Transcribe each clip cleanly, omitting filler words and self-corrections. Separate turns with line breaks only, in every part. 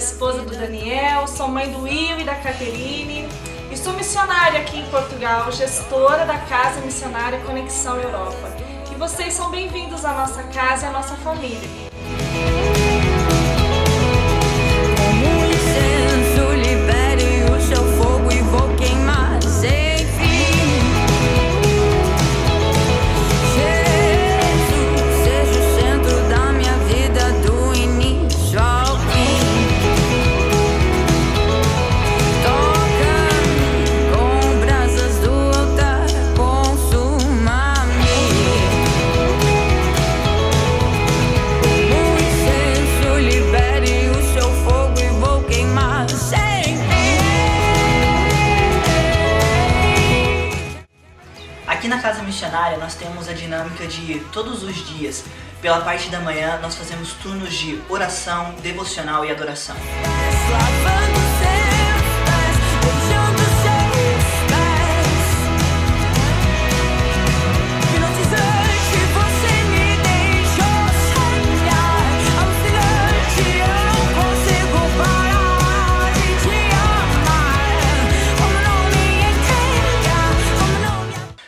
esposa do Daniel, sou mãe do Will e da Caterine e sou missionária aqui em Portugal, gestora da Casa Missionária Conexão Europa. E vocês são bem-vindos à nossa casa e à nossa família.
Aqui na Casa Missionária nós temos a dinâmica de todos os dias, pela parte da manhã, nós fazemos turnos de oração, devocional e adoração.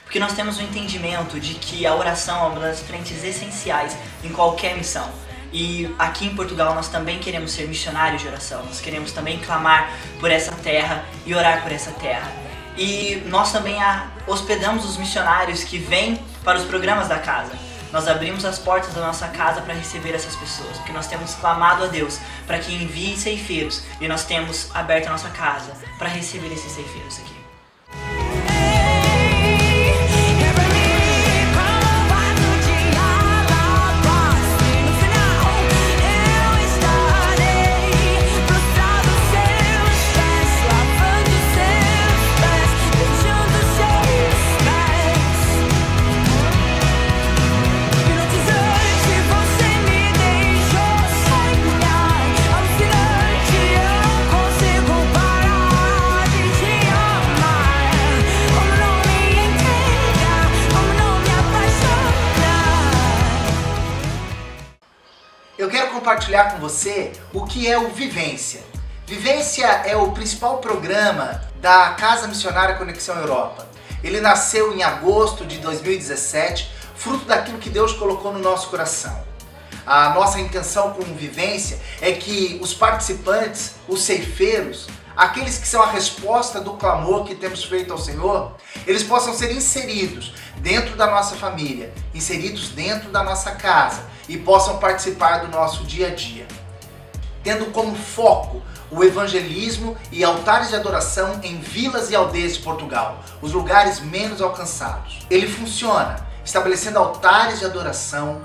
Porque nós temos o entendimento de que a oração é uma das frentes essenciais em qualquer missão. E aqui em Portugal nós também queremos ser missionários de oração, nós queremos também clamar por essa terra e orar por essa terra. E nós também hospedamos os missionários que vêm para os programas da casa. Nós abrimos as portas da nossa casa para receber essas pessoas, porque nós temos clamado a Deus para que envie ceifeiros e nós temos aberto a nossa casa para receber esses ceifeiros aqui.
Eu quero compartilhar com você o que é o Vivência. Vivência é o principal programa da Casa Missionária Conexão Europa. Ele nasceu em agosto de 2017, fruto daquilo que Deus colocou no nosso coração. A nossa intenção com o Vivência é que os participantes, os ceifeiros, aqueles que são a resposta do clamor que temos feito ao Senhor, eles possam ser inseridos dentro da nossa família, inseridos dentro da nossa casa e possam participar do nosso dia a dia, tendo como foco o evangelismo e altares de adoração em vilas e aldeias de Portugal, os lugares menos alcançados. Ele funciona estabelecendo altares de adoração,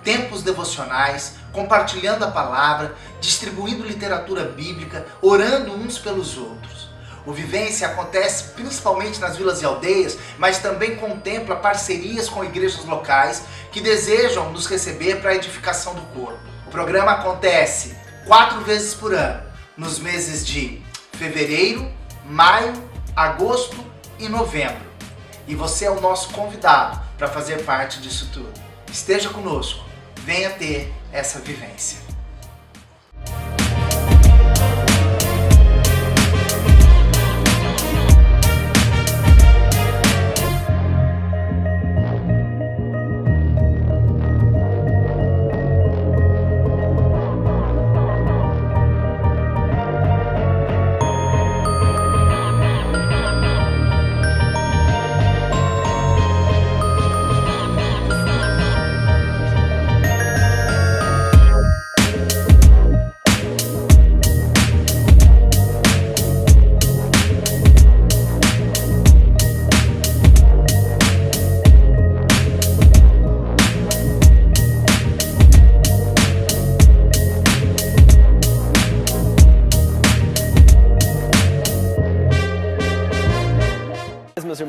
tempos devocionais, compartilhando a palavra, distribuindo literatura bíblica, orando uns pelos outros. O Vivência acontece principalmente nas vilas e aldeias, mas também contempla parcerias com igrejas locais que desejam nos receber para a edificação do corpo. O programa acontece 4 vezes por ano, nos meses de fevereiro, maio, agosto e novembro. E você é o nosso convidado para fazer parte disso tudo. Esteja conosco, venha ter essa vivência.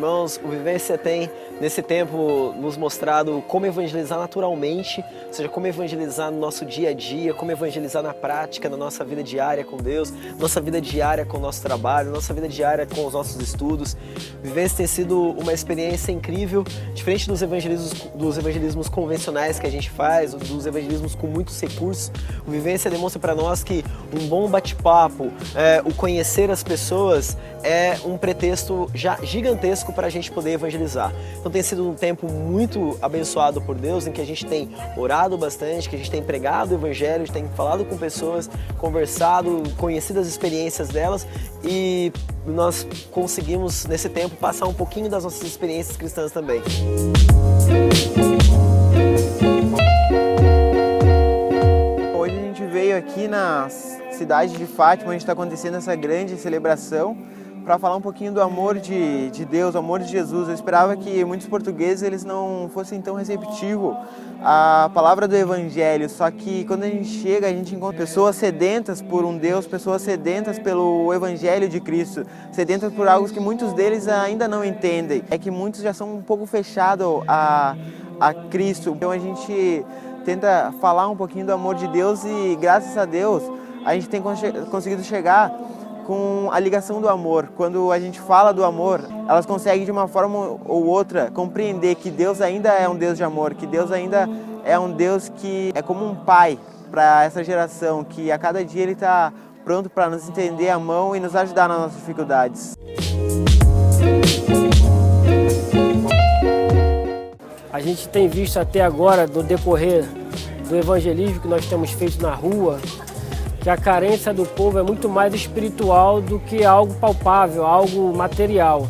irmãos, o Vivência tem, nesse tempo, nos mostrado como evangelizar naturalmente, ou seja, como evangelizar no nosso dia a dia, como evangelizar na prática, na nossa vida diária com Deus, nossa vida diária com o nosso trabalho, nossa vida diária com os nossos estudos. O Vivência tem sido uma experiência incrível, diferente dos evangelismos convencionais que a gente faz, dos evangelismos com muitos recursos. O Vivência demonstra para nós que um bom bate-papo, o conhecer as pessoas é um pretexto já gigantesco para a gente poder evangelizar. Então tem sido um tempo muito abençoado por Deus, em que a gente tem orado bastante, que a gente tem pregado o evangelho, tem falado com pessoas, conversado, conhecido as experiências delas, e nós conseguimos nesse tempo passar um pouquinho das nossas experiências cristãs também.
Hoje a gente veio aqui na cidade de Fátima, onde está acontecendo essa grande celebração, para falar um pouquinho do amor de Deus, o amor de Jesus. Eu esperava que muitos portugueses eles não fossem tão receptivos à palavra do Evangelho, só que quando a gente chega, a gente encontra pessoas sedentas por um Deus, pessoas sedentas pelo Evangelho de Cristo, sedentas por algo que muitos deles ainda não entendem. É que muitos já são um pouco fechados a Cristo. Então a gente tenta falar um pouquinho do amor de Deus e, graças a Deus, a gente tem conseguido chegar com a ligação do amor. Quando a gente fala do amor, elas conseguem de uma forma ou outra compreender que Deus ainda é um Deus de amor, que Deus ainda é um Deus que é como um pai para essa geração, que a cada dia Ele está pronto para nos estender a mão e nos ajudar nas nossas dificuldades.
A gente tem visto até agora, no decorrer do evangelismo que nós temos feito na rua, que a carência do povo é muito mais espiritual do que algo palpável, algo material.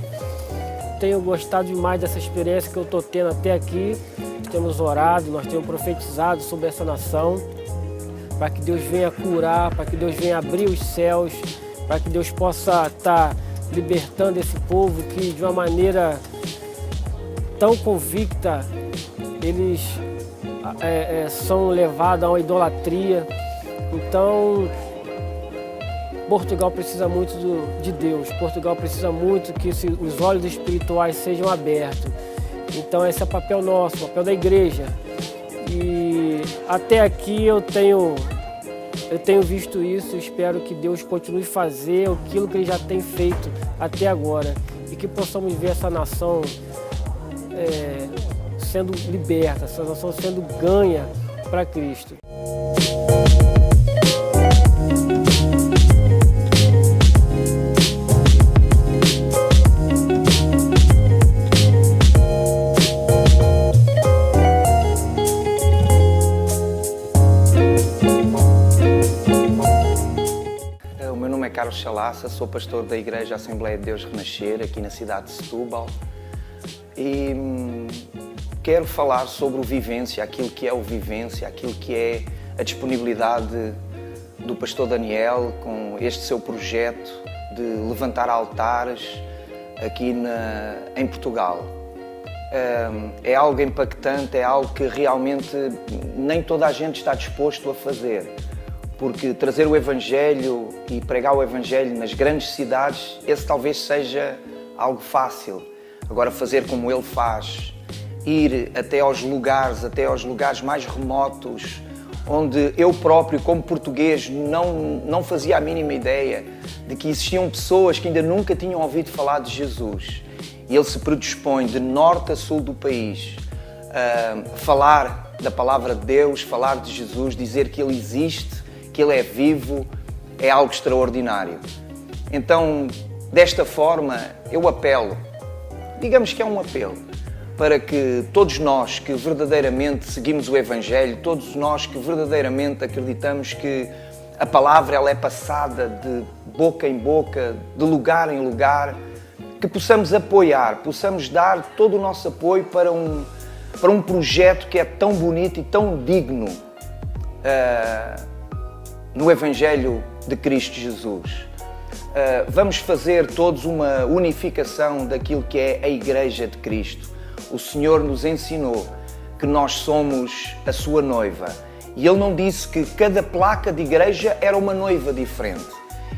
Tenho gostado demais dessa experiência que eu estou tendo até aqui. Temos orado, nós temos profetizado sobre essa nação, para que Deus venha curar, para que Deus venha abrir os céus, para que Deus possa estar libertando esse povo que, de uma maneira tão convicta, eles são levados a uma idolatria. Então, Portugal precisa muito de Deus, Portugal precisa muito que os olhos espirituais sejam abertos. Então esse é o papel nosso, o papel da igreja. E até aqui eu tenho visto isso, espero que Deus continue a fazer aquilo que Ele já tem feito até agora. E que possamos ver essa nação sendo liberta, essa nação sendo ganha para Cristo.
Carlos Chalaça, sou pastor da Igreja Assembleia de Deus Renascer, aqui na cidade de Setúbal, e quero falar sobre o Vivência, aquilo que é o Vivência, aquilo que é a disponibilidade do pastor Daniel com este seu projeto de levantar altares aqui em Portugal. É algo impactante, é algo que realmente nem toda a gente está disposto a fazer. Porque trazer o Evangelho e pregar o Evangelho nas grandes cidades, esse talvez seja algo fácil. Agora fazer como ele faz, ir até aos lugares mais remotos, onde eu próprio, como português, não fazia a mínima ideia de que existiam pessoas que ainda nunca tinham ouvido falar de Jesus. E ele se predispõe de norte a sul do país a falar da palavra de Deus, falar de Jesus, dizer que ele existe, que Ele é vivo, é algo extraordinário. Então, desta forma, eu apelo, digamos que é um apelo, para que todos nós que verdadeiramente seguimos o Evangelho, todos nós que verdadeiramente acreditamos que a palavra ela é passada de boca em boca, de lugar em lugar, que possamos apoiar, possamos dar todo o nosso apoio para um projeto que é tão bonito e tão digno no Evangelho de Cristo Jesus. Vamos fazer todos uma unificação daquilo que é a Igreja de Cristo. O Senhor nos ensinou que nós somos a sua noiva. E Ele não disse que cada placa de igreja era uma noiva diferente.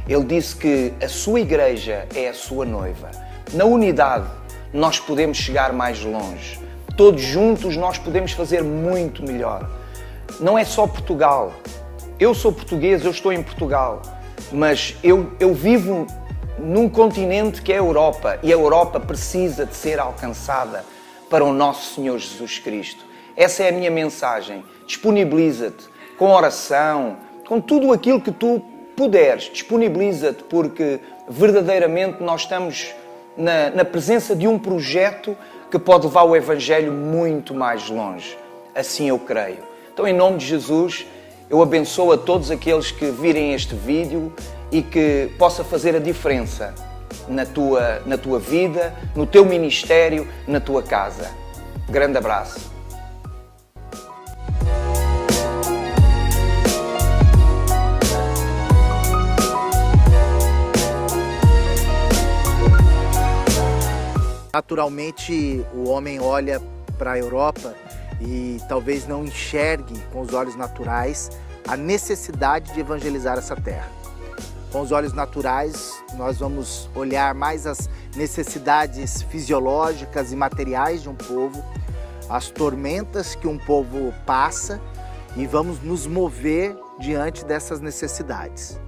Ele disse que a sua igreja é a sua noiva. Na unidade, nós podemos chegar mais longe. Todos juntos nós podemos fazer muito melhor. Não é só Portugal. Eu sou português, eu estou em Portugal, mas eu vivo num continente que é a Europa, e a Europa precisa de ser alcançada para o nosso Senhor Jesus Cristo. Essa é a minha mensagem. Disponibiliza-te com oração, com tudo aquilo que tu puderes. Disponibiliza-te, porque verdadeiramente nós estamos na presença de um projeto que pode levar o Evangelho muito mais longe. Assim eu creio. Então, em nome de Jesus, eu abençoo a todos aqueles que virem este vídeo e que possa fazer a diferença na tua vida, no teu ministério, na tua casa. Grande abraço.
Naturalmente, o homem olha para a Europa e talvez não enxergue com os olhos naturais a necessidade de evangelizar essa terra. Com os olhos naturais, nós vamos olhar mais as necessidades fisiológicas e materiais de um povo, as tormentas que um povo passa, e vamos nos mover diante dessas necessidades.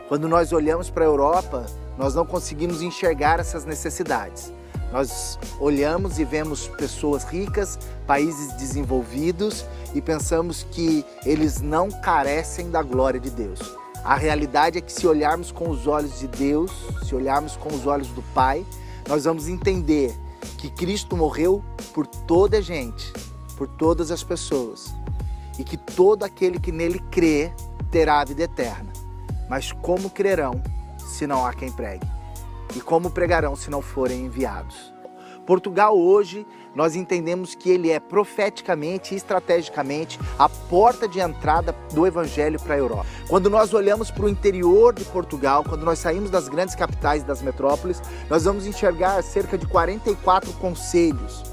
Quando nós olhamos para a Europa, nós não conseguimos enxergar essas necessidades. Nós olhamos e vemos pessoas ricas, países desenvolvidos, e pensamos que eles não carecem da glória de Deus. A realidade é que, se olharmos com os olhos de Deus, se olharmos com os olhos do Pai, nós vamos entender que Cristo morreu por toda a gente, por todas as pessoas, e que todo aquele que nele crê terá a vida eterna. Mas como crerão se não há quem pregue? E como pregarão se não forem enviados? Portugal hoje, nós entendemos que ele é profeticamente e estrategicamente a porta de entrada do Evangelho para a Europa. Quando nós olhamos para o interior de Portugal, quando nós saímos das grandes capitais e das metrópoles, nós vamos enxergar cerca de 44 concelhos.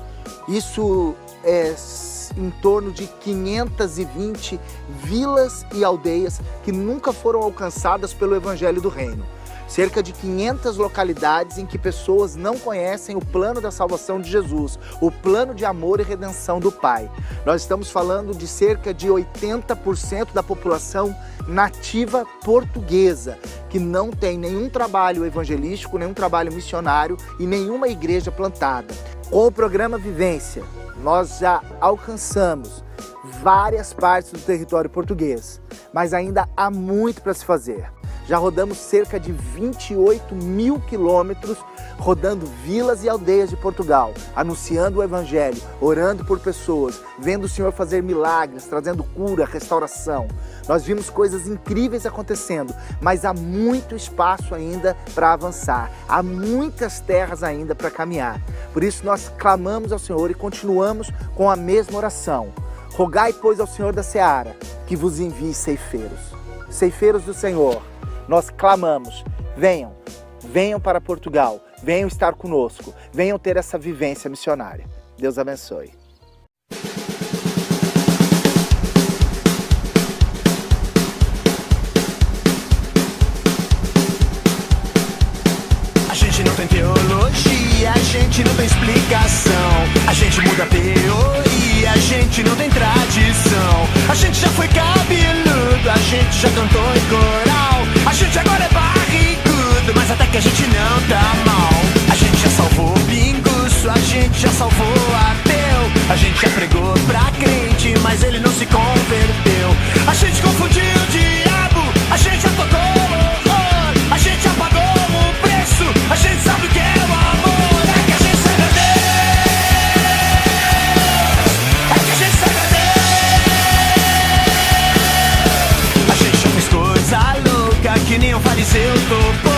Isso é em torno de 520 vilas e aldeias que nunca foram alcançadas pelo Evangelho do Reino. Cerca de 500 localidades em que pessoas não conhecem o plano da salvação de Jesus, o plano de amor e redenção do Pai. Nós estamos falando de cerca de 80% da população nativa portuguesa, que não tem nenhum trabalho evangelístico, nenhum trabalho missionário e nenhuma igreja plantada. Com o programa Vivência, nós já alcançamos várias partes do território português, mas ainda há muito para se fazer. Já rodamos cerca de 28 mil quilômetros, rodando vilas e aldeias de Portugal, anunciando o Evangelho, orando por pessoas, vendo o Senhor fazer milagres, trazendo cura, restauração. Nós vimos coisas incríveis acontecendo, mas há muito espaço ainda para avançar, há muitas terras ainda para caminhar. Por isso nós clamamos ao Senhor e continuamos com a mesma oração. Rogai, pois, ao Senhor da Seara que vos envie ceifeiros. Ceifeiros do Senhor, nós clamamos, venham para Portugal, venham estar conosco, venham ter essa vivência missionária. Deus abençoe.
A gente não tem teologia, a gente não tem explicação, a gente muda a teoria, a gente não tem tradição, a gente já foi cabeludo, a gente já cantou em coral, a gente agora é barrigudo, mas até que a gente não tá mal. A gente já salvou pinguço, a gente já salvou ateu, a gente já pregou pra crente, mas ele não se converteu. A gente confundiu o diabo, a gente já tocou horror, a gente já pagou o preço, a gente sabe o que é o amor. É que a gente serve a Deus, é que a gente serve a Deus. A gente já fez coisa louca que nem um fariseu topou.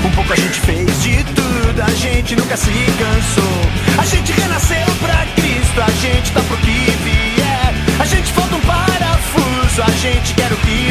Um pouco a gente fez de tudo, a gente nunca se cansou. A gente renasceu pra Cristo, a gente tá pro que vier. A gente falta um parafuso, a gente quer o que